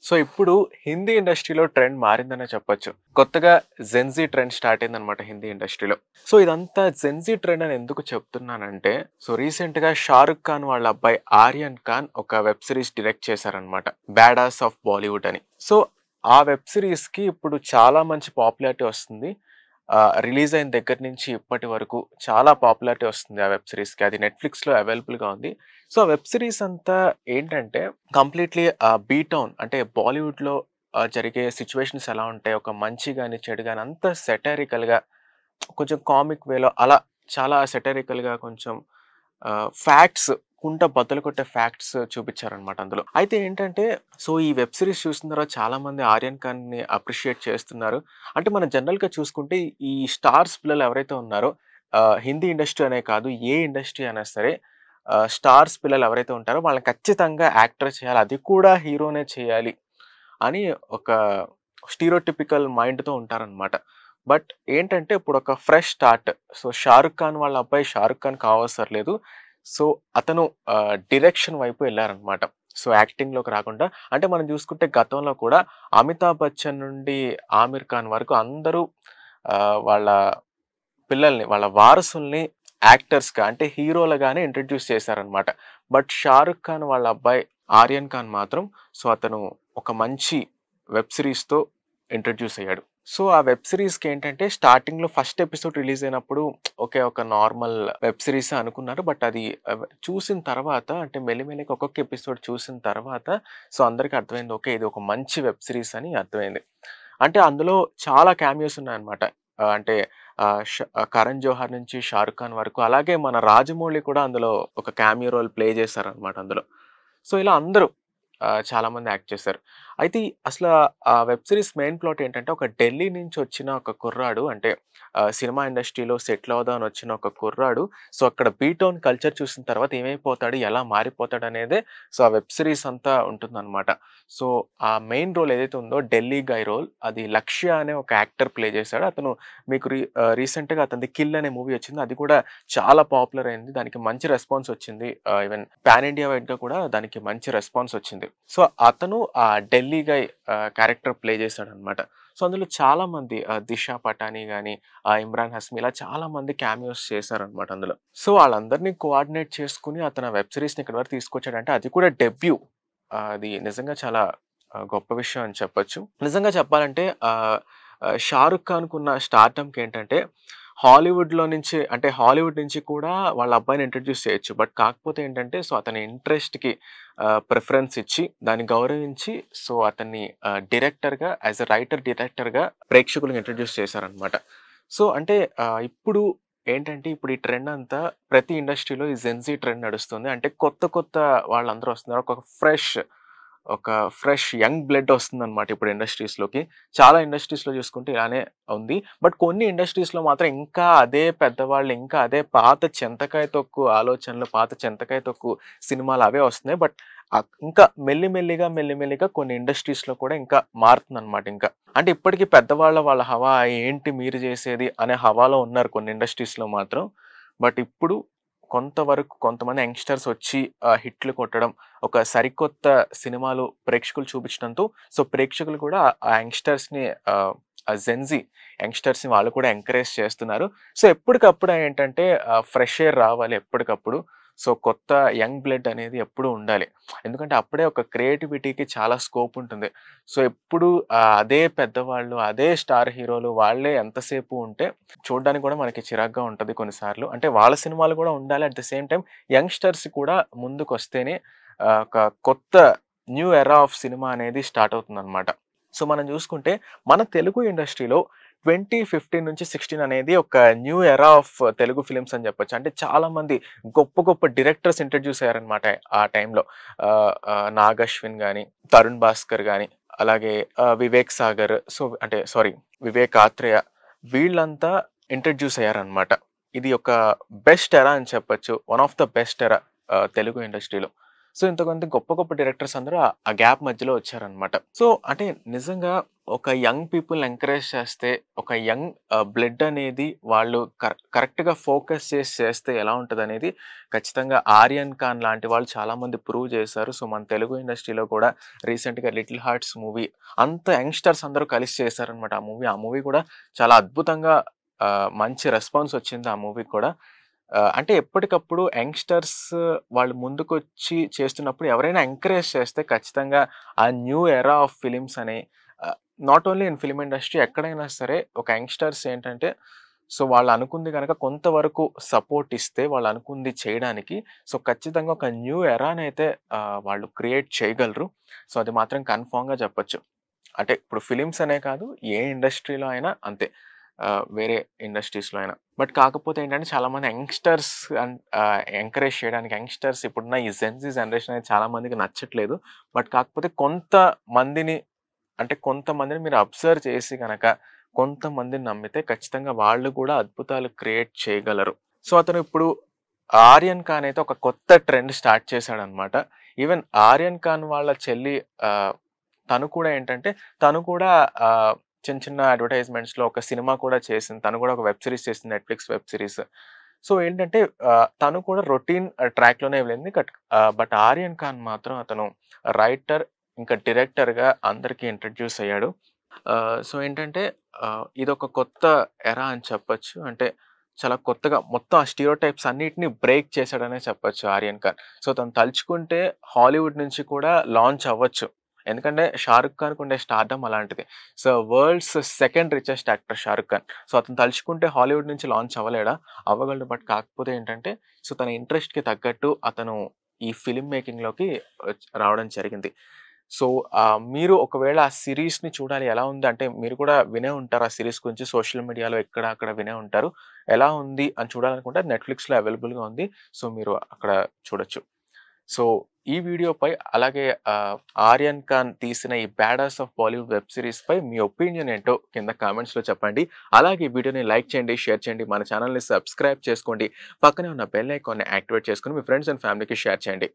So ఇప్పుడు హిందీ ఇండస్ట్రీలో trend మారిందనే చెప్పొచ్చు. కొత్తగా జెన్‌జీ ట్రెండ్ స్టార్ట్ అయిందనమాట హిందీ ఇండస్ట్రీలో. సో ఇదంతా జెన్‌జీ ట్రెండ్ అని ఎందుకు చెప్తున్నానంటే, సో రీసెంట్‌గా 'షారుక్ ఖాన్' వాళ్ళ అబ్బాయి 'ఆర్యన్ ఖాన్' ఒక వెబ్ సిరీస్ డైరెక్ట్ చేశారనమాట. 'బ్యాడాస్ ఆఫ్ బాలీవుడ్' అని. సో ఆ వెబ్ సిరీస్‌కి ఇప్పుడు చాలా మంచి పాపులారిటీ వస్తుంది. రిలీజ్ అయిన దగ్గర నుంచి ఇప్పటి వరకు చాలా పాపులారిటీ వస్తుంది ఆ వెబ్ సిరీస్‌కి. అది నెట్‌ఫ్లిక్స్‌లో అవైలబుల్‌గా ఉంది. సో ఆ వెబ్ సిరీస్ అంతా ఏంటంటే కంప్లీట్‌లీ బీ టౌన్ అంటే బాలీవుడ్‌లో జరిగే సిట్యుయేషన్స్ ఎలా ఉంటాయి, ఒక మంచి గాని, చెడు గాని అంతా సెటారికల్‌గా కొంచెం కామిక్ వేలో అలా చాలా సెటారికల్‌గా కొంచెం ఫ్యాక్ట్స్ కుంట బద్దలు కొట్టే ఫ్యాక్ట్స్ చూపిచ్చారనమాట అందులో. అయితే ఏంటంటే, సో ఈ వెబ్ సీరీస్ చూసిన తర్వాత చాలామంది 'ఆర్యన్ ఖాన్‌ని' అప్రిషియేట్ చేస్తున్నారు. అంటే మనం జనరల్‌గా చూసుకుంటే ఈ స్టార్స్ పిల్లలు ఎవరైతే ఉన్నారో హిందీ ఇండస్ట్రీ అనే కాదు ఏ ఇండస్ట్రీ అయినా సరే స్టార్స్ పిల్లలు ఎవరైతే ఉంటారో వాళ్ళని ఖచ్చితంగా యాక్టర్ చేయాలి. అది కూడా హీరోనే చేయాలి అని ఒక స్టీరియోటిపికల్ మైండ్‌తో ఉంటారనమాట. బట్ ఏంటంటే ఇప్పుడొక fresh start. So 'Shahrukh Khan' వాళ్ళ అబ్బాయి 'షారుక్ ఖాన్' కావసరం లేదు. సో అతను డైరెక్షన్ వైపు ఎళ్లారనమాట. సో యాక్టింగ్‌లోకి రాకుండా అంటే మనం చూసుకుంటే గతంలో కూడా 'అమితాబ్ బచ్చన్' నుండి 'ఆమిర్ ఖాన్' వరకు అందరూ వాళ్ళ పిల్లల్ని, వాళ్ళ వారసుల్ని యాక్టర్స్‌గా అంటే హీరోలుగానే ఇంట్రొడ్యూస్ చేశారనమాట. బట్ 'షారుక్ ఖాన్' వాళ్ళ అబ్బాయి 'ఆర్యన్ ఖాన్' మాత్రం సో అతను ఒక మంచి వెబ్ సిరీస్‌తో ఇంట్రొడ్యూస్ అయ్యాడు. సో ఆ వెబ్ సిరీస్‌కేంటంటే స్టార్టింగ్‌లో ఫస్ట్ ఎపిసోడ్ రిలీజ్ అయినప్పుడు ఓకే. ఒక నార్మల్ వెబ్ సిరీసే అనుకున్నారు. బట్ అది చూసిన తర్వాత అంటే మెల్లిమెల్లిగా ఒక్కొక్క ఎపిసోడ్ చూసిన తర్వాత సో అందరికి అర్థమైంది. ఓకే. ఇది ఒక మంచి వెబ్ సిరీస్ అని అర్థమైంది. అంటే అందులో చాలా క్యామియోస్ ఉన్నాయన్నమాట. అంటే 'కరణ్ జోహార్' నుంచి 'షారుక్ ఖాన్' వరకు అలాగే మన 'రాజమౌళి' కూడా అందులో ఒక క్యామియో రోల్ ప్లే చేశారన్నమాట అందులో. సో ఇలా అందరూ చాలామంది యాక్ట్ చేశారు. అయితే అసల ఆ వెబ్ సిరీస్ మెయిన్ ప్లాట్ ఏంటంటే ఒక ఢిల్లీ నుంచి వచ్చిన ఒక కుర్రాడు అంటే సినిమా ఇండస్ట్రీలో సెటిల్ అవుదాం అని వచ్చిన ఒక కుర్రాడు సో అక్కడ బీ టౌన్ కల్చర్ చూసిన తర్వాత ఏమైపోతాడు? ఎలా మారిపోతాడనేదే సో ఆ వెబ్ సిరీస్ అంతా ఉంటుందన్నమాట. సో ఆ మెయిన్ రోల్ ఏదైతే ఉందో ఢిల్లీ గాయ్ రోల్ అది 'లక్ష్య' అనే ఒక యాక్టర్ ప్లే చేశాడు. అతను మీకు రీసెంట్‌గా అతనిది 'కిల్' అనే మూవీ వచ్చింది. అది కూడా చాలా పాపులర్ అయింది. దానికి మంచి రెస్పాన్స్ వచ్చింది. ఈవెన్ పాన్ ఇండియా వైడ్‌గా కూడా దానికి మంచి రెస్పాన్స్ వచ్చింది. సో అతను ఆ ఢిల్లీ గాయ్ క్యారెక్టర్ ప్లే చేశాడనమాట. సో అందులో చాలామంది 'దిశా పటాని' గాని, 'ఇమ్రాన్ హస్మి' ఇలా చాలామంది క్యామియోస్ చేశారనమాట అందులో. సో వాళ్ళందరిని కోఆర్డినేట్ చేసుకొని అతను ఆ వెబ్ సిరీస్‌ని ఇక్కడి వరకు తీసుకొచ్చాడంటే అది కూడా డెబ్యూ. అది నిజంగా చాలా గొప్ప విషయం అని చెప్పొచ్చు. నిజంగా చెప్పాలంటే 'షారుక్ ఖాన్‌కున్న స్టార్డమ్‌కేంటంటే హాలీవుడ్‌లో నుంచి అంటే హాలీవుడ్ నుంచి కూడా వాళ్ళ అబ్బాయిని ఇంట్రొడ్యూస్ చేయొచ్చు. బట్ కాకపోతే ఏంటంటే సో అతని ఇంట్రెస్ట్‌కి ప్రిఫరెన్స్ ఇచ్చి దాన్ని గౌరవించి సో అతన్ని డైరెక్టర్‌గా యాస్ ఎ రైటర్ డైరెక్టర్‌గా ప్రేక్షకులకు ఇంట్రొడ్యూస్ చేశారనమాట. సో అంటే ఇప్పుడు ఏంటంటే ఇప్పుడు ఈ ట్రెండ్ అంతా ప్రతి ఇండస్ట్రీలో ఈ జెన్‌జీ ట్రెండ్ నడుస్తుంది. అంటే కొత్త కొత్త వాళ్ళందరూ వస్తున్నారు. ఒక ఫ్రెష్ యంగ్ బ్లడ్ వస్తుందనమాట ఇప్పుడు ఇండస్ట్రీస్‌లోకి. చాలా ఇండస్ట్రీస్‌లో చూసుకుంటే ఇలానే ఉంది. బట్ కొన్ని ఇండస్ట్రీస్‌లో మాత్రం ఇంకా అదే పెద్దవాళ్ళు, ఇంకా అదే పాత చింతకాయ తొక్కు ఆలోచనలు, పాత చింతకాయ తొక్కు సినిమాలు అవే వస్తున్నాయి. బట్ ఇంకా మెల్లిమెల్లిగా కొన్ని ఇండస్ట్రీస్‌లో కూడా ఇంకా మారుతుందనమాట ఇంకా. అంటే ఇప్పటికి పెద్దవాళ్ళ వాళ్ళ హవా ఏంటి మీరు చేసేది అనే హవాలో ఉన్నారు కొన్ని ఇండస్ట్రీస్‌లో మాత్రం. బట్ ఇప్పుడు కొంతవరకు కొంతమంది యంగ్‌స్టర్స్ వచ్చి హిట్లు కొట్టడం, ఒక సరికొత్త సినిమాలు ప్రేక్షకులు చూపించడంతో సో ప్రేక్షకులు కూడా ఆ యంగ్‌స్టర్స్‌ని ఆ జెన్‌జీ యంగ్‌స్టర్స్‌ని వాళ్ళు కూడా ఎంకరేజ్ చేస్తున్నారు. సో ఎప్పటికప్పుడు ఏంటంటే ఫ్రెష్ ఎయిర్ రావాలి ఎప్పటికప్పుడు. సో కొత్త యంగ్ బ్లడ్ అనేది ఎప్పుడూ ఉండాలి. ఎందుకంటే అప్పుడే ఒక క్రియేటివిటీకి చాలా స్కోప్ ఉంటుంది. సో ఎప్పుడు అదే పెద్దవాళ్ళు, అదే స్టార్ హీరోలు వాళ్ళే ఎంతసేపు ఉంటే చూడ్డానికి కూడా మనకి చిరాకుగా ఉంటది కొన్నిసార్లు. అంటే వాళ్ళ సినిమాలు కూడా ఉండాలి. At the same time youngsters కూడా ముందుకొస్తేనే ఒక కొత్త న్యూ ఎరా ఆఫ్ సినిమా అనేది స్టార్ట్ అవుతుందనమాట. సో మనం చూసుకుంటే మన తెలుగు ఇండస్ట్రీలో 2015 నుంచి 16 అనేది ఒక new era of Telugu films అని చెప్పొచ్చు. అంటే చాలామంది గొప్ప గొప్ప డైరెక్టర్స్ ఇంట్రొడ్యూస్ అయ్యారనమాట ఆ టైంలో. 'నాగ్ అశ్విన్' గాని, 'తరుణ్ భాస్కర్' గాని, అలాగే 'వివేక్ సాగర్' అంటే సారీ 'వివేక్ ఆత్రేయ' వీళ్ళంతా ఇంట్రొడ్యూస్ అయ్యారనమాట. ఇది ఒక బెస్ట్ ఎరా అని చెప్పొచ్చు. వన్ ఆఫ్ ద బెస్ట్ ఎరా తెలుగు ఇండస్ట్రీలో. సో ఇంతమంది గొప్ప గొప్ప డైరెక్టర్స్ అందరూ ఆ గ్యాప్ మధ్యలో వచ్చారనమాట. సో అంటే నిజంగా ఒక యంగ్ పీపుల్‌ని ఎంకరేజ్ చేస్తే, ఒక యంగ్ బ్లడ్ అనేది వాళ్ళు కరెక్ట్‌గా ఫోకస్ చేస్తే ఎలా ఉంటదనేది ఖచ్చితంగా 'ఆర్యన్ ఖాన్' లాంటి వాళ్ళు చాలామంది ప్రూవ్ చేశారు. సో, మన తెలుగు ఇండస్ట్రీలో కూడా రీసెంట్‌గా 'లిటిల్ హార్ట్స్' మూవీ అంతా యంగ్‌స్టర్స్ అందరూ కలిసి చేశారనమాట ఆ మూవీ. ఆ మూవీ కూడా చాలా అద్భుతంగా మంచి రెస్పాన్స్ వచ్చింది ఆ మూవీకి కూడా. అంటే ఎప్పటికప్పుడు యంగ్‌స్టర్స్ వాళ్ళు ముందుకొచ్చి చేస్తున్నప్పుడు ఎవరైనా ఎంకరేజ్ చేస్తే ఖచ్చితంగా ఆ న్యూ ఎరా ఆఫ్ ఫిల్మ్స్ అని not only in film industry ఎక్కడైనా సరే ఒక యంగ్‌స్టర్స్ ఏంటంటే సో, వాళ్ళు అనుకుంది గనక కొంతవరకు సపోర్ట్ ఇస్తే వాళ్ళు అనుకుంది చేయడానికి సో, ఖచ్చితంగా ఒక న్యూ ఎరానైతే వాళ్ళు క్రియేట్ చేయగలరు. సో, అది మాత్రం కన్ఫర్మ్‌గా చెప్పొచ్చు. అంటే ఇప్పుడు ఫిలిమ్స్ అనే కాదు ఏ ఇండస్ట్రీలో అయినా అంతే. వేరే ఇండస్ట్రీస్‌లో అయినా. బట్ కాకపోతే ఏంటంటే చాలామంది యంగ్‌స్టర్స్ ఎంకరేజ్ చేయడానికి యంగ్‌స్టర్స్ ఇప్పుడున్న ఈ జెన్‌జీ జనరేషన్ అనేది చాలా మందికి నచ్చట్లేదు. బట్ కాకపోతే కొంతమందిని అంటే కొంతమందిని మీరు అబ్జర్వ్ చేసి గనక, కొంతమందిని నమ్మితే ఖచ్చితంగా వాళ్ళు కూడా అద్భుతాలు క్రియేట్ చేయగలరు. సో, అతను ఇప్పుడు 'ఆర్యన్ ఖాన్' అయితే ఒక కొత్త ట్రెండ్ స్టార్ట్ చేశాడనమాట. ఈవెన్ 'ఆర్యన్ ఖాన్' వాళ్ళ చెల్లి ఆహ్, తను కూడా ఏంటంటే, తను కూడా చిన్న చిన్న అడ్వర్‌టైజ్‌మెంట్స్‌లో ఒక సినిమా కూడా చేసింది. తను కూడా ఒక వెబ్ సీరీస్ చేసింది. Netflix web series. సో, ఏంటంటే తను కూడా రొటీన్ ట్రాక్‌లోనే వెళ్ళింది. బట్ 'ఆర్యన్ ఖాన్' మాత్రం అతను రైటర్ ఇంకా డైరెక్టర్‌గా అందరికి ఇంట్రొడ్యూస్ అయ్యాడు. సో, ఏంటంటే ఇదొక కొత్త ఎరా అని చెప్పొచ్చు. అంటే చాలా కొత్తగా మొత్తం ఆ స్టీరియోటైప్స్ అన్నిటిని బ్రేక్ చేశాడనే చెప్పొచ్చు 'ఆర్యన్ ఖాన్.' సో, తను తలుచుకుంటే హాలీవుడ్ నుంచి కూడా లాంచ్ అవ్వచ్చు. ఎందుకంటే 'షారుఖ్ ఖాన్‌కి' ఉండే స్టార్డమ్ అలాంటిది. So, world's second richest actor 'Shahrukh Khan.' So, అతను తలుచుకుంటే హాలీవుడ్ నుంచి లాంచ్ అవ్వలేడా? అవ్వగలడు. బట్ కాకపోతే ఏంటంటే సో, తన ఇంట్రెస్ట్‌కి తగ్గట్టు అతను ఈ ఫిల్మ్ మేకింగ్‌లోకి రావడం జరిగింది. సో, మీరు ఒకవేళ ఆ సీరీస్‌ని చూడాలి ఎలా ఉంది అంటే మీరు కూడా వినే ఉంటారు ఆ సీరీస్ గురించి సోషల్ మీడియాలో ఎక్కడ అక్కడ వినే ఉంటారు. ఎలా ఉంది అని చూడాలనుకుంటే నెట్‌ఫ్లిక్స్‌లో అవైలబుల్‌గా ఉంది. సో, మీరు అక్కడ చూడొచ్చు. సో, ఈ వీడియోపై అలాగే 'ఆర్యన్ ఖాన్' తీసిన ఈ 'బ్యాడాస్ ఆఫ్ బాలీవుడ్' వెబ్ సీరీస్‌పై మీ ఒపీనియన్ ఏంటో కింద కామెంట్స్‌లో చెప్పండి. అలాగే ఈ వీడియోని లైక్ చేయండి, షేర్ చేయండి, మన ఛానెల్‌ని సబ్స్క్రైబ్ చేసుకోండి. పక్కనే ఉన్న బెల్ ఐకాన్‌ని యాక్టివేట్ చేసుకొని మీ ఫ్రెండ్స్ అండ్ ఫ్యామిలీకి షేర్ చేయండి.